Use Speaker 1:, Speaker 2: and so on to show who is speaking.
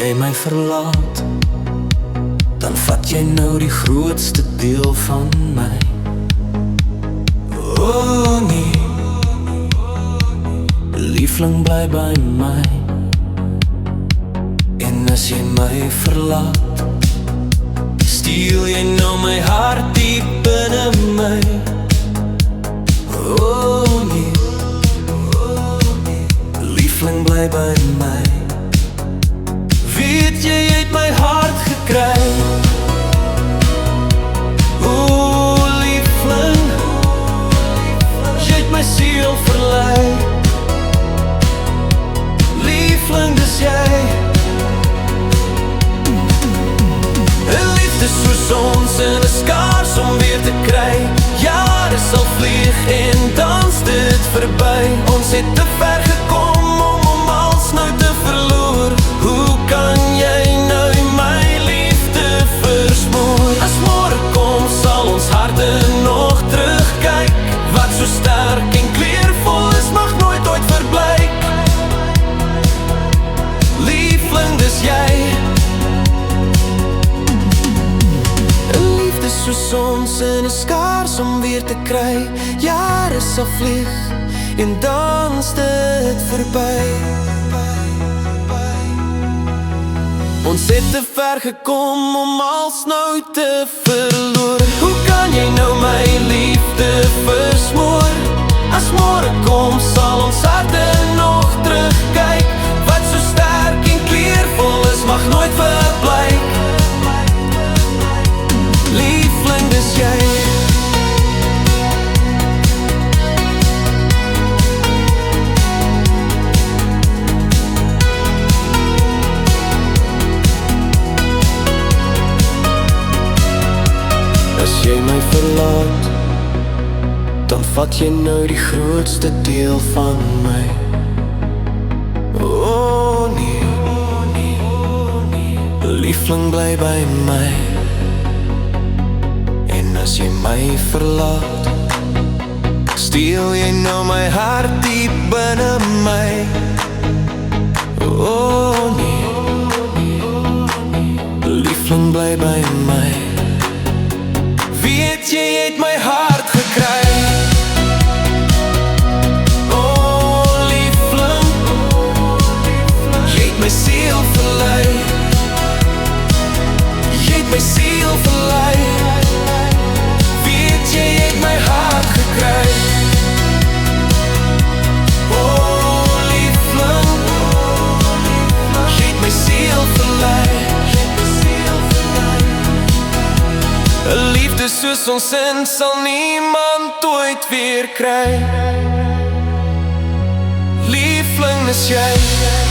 Speaker 1: jy my verlaat, dan vat jy nou die grootste deel van my. O nee, liefling bly by my. En as jy my verlaat, steel jy nou my hart diep binne my. O nee, liefling bly by my. Weet jy het my hart gekry. O liefling, jy het my siel verlei. Liefling, dis jy. 'n liefde soos ons in 'n skaars om weer te kry. Jare sal vlieg en dans dit verby. Ons het te ver gekom om als nou te verloor. Hoe kan jy nou my liefde versmoor? As môre kom sal ons harte nog terugkyk. Wat so sterk en kleurvol is mag nooit ooit verblyk. Liefling, dis jy. 'n liefde soos ons in 'n skaars om weer te kry. Jare sal vlieg en dans dit verby. Ons het te ver gekom om als nou te verloor. Hoe kan jy nou my liefde versmoor? As môre kom sal ons harte nog terugkyk. Wat so sterk en kleurvol is mag nooit verblyk. Liefling, dis jy. As jy my verlaat, dan vat jy nou die grootste deel van my. O nee, liefling bly by my. En as jy my verlaat, steel jy nou my hart diep binne my. O nee, liefling bly by my. Weet jy het my hart gekry. O liefling, jy het my siel verlei. Jy het my siel verlei. Weet jy het my hart gekry. O liefling, jy het my siel verlei. 'n liefde soos ons in sal niemand ooit weer kry. Liefling, is jy.